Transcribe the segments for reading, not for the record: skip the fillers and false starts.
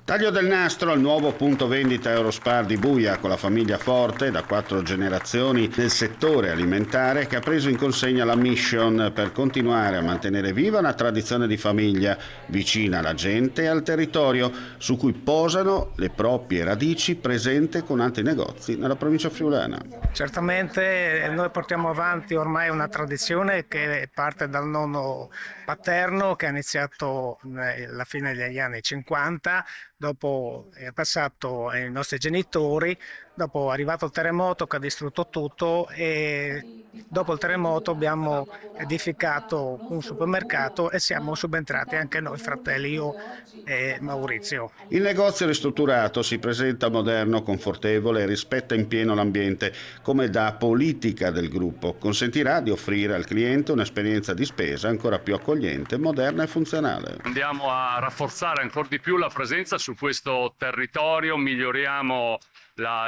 Taglio del nastro al nuovo punto vendita Eurospar di Buia con la famiglia Forte da 4 generazioni nel settore alimentare che ha preso in consegna la mission per continuare a mantenere viva una tradizione di famiglia vicina alla gente e al territorio su cui posano le proprie radici presente con altri negozi nella provincia friulana. Certamente noi portiamo avanti ormai una tradizione che parte dal nonno paterno che ha iniziato alla fine degli anni 50, dopo è passato ai nostri genitori, dopo è arrivato il terremoto che ha distrutto tutto e dopo il terremoto abbiamo edificato un supermercato e siamo subentrati anche noi fratelli, io e Maurizio. Il negozio ristrutturato si presenta moderno, confortevole e rispetta in pieno l'ambiente, come da politica del gruppo. Consentirà di offrire al cliente un'esperienza di spesa ancora più accogliente, moderna e funzionale. Andiamo a rafforzare ancora di più la presenza su questo territorio, miglioriamo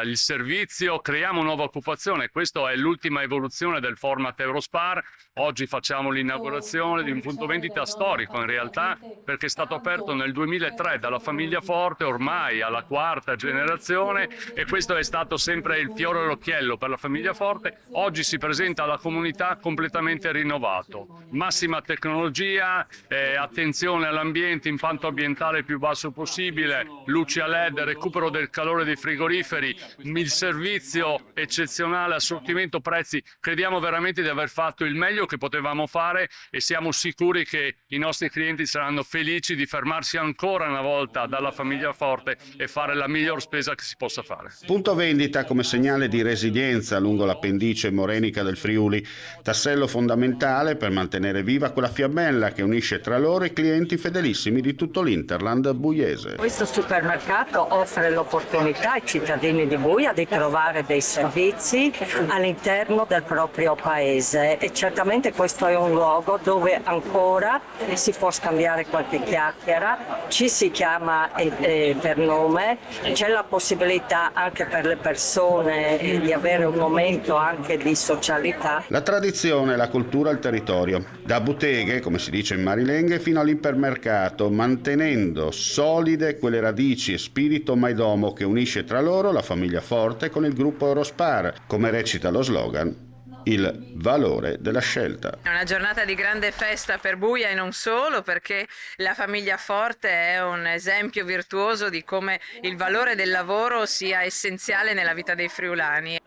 il servizio, creiamo nuova occupazione. Questa è l'ultima evoluzione del format Eurospar. Oggi facciamo l'inaugurazione di un punto vendita storico in realtà, perché è stato aperto nel 2003 dalla famiglia Forte, ormai alla 4ª generazione, e questo è stato sempre il fiore all'occhiello per la famiglia Forte. Oggi si presenta alla comunità completamente rinnovato, massima tecnologia, attenzione all'ambiente, impatto ambientale il più basso possibile, luci a LED, recupero del calore dei frigoriferi, il servizio eccezionale, assortimento, prezzi. Crediamo veramente di aver fatto il meglio che potevamo fare e siamo sicuri che i nostri clienti saranno felici di fermarsi ancora una volta dalla famiglia Forte e fare la miglior spesa che si possa fare. Punto vendita come segnale di resilienza lungo l'appendice morenica del Friuli, tassello fondamentale per mantenere viva quella fiammella che unisce tra loro i clienti fedelissimi di tutto l'Interland buiese. Questo supermercato offre l'opportunità ai cittadini di Buia di trovare dei servizi all'interno del proprio paese e certamente questo è un luogo dove ancora si può scambiare qualche chiacchiera, ci si chiama per nome, c'è la possibilità anche per le persone di avere un momento anche di socialità. La tradizione, la cultura, il territorio, da botteghe, come si dice in marilenghe, fino all'ipermercato, mantenendo solide quelle radici e spirito maidomo che unisce tra loro la famiglia Forte con il gruppo Eurospar, come recita lo slogan, il valore della scelta. È una giornata di grande festa per Buia e non solo, perché la famiglia Forte è un esempio virtuoso di come il valore del lavoro sia essenziale nella vita dei friulani.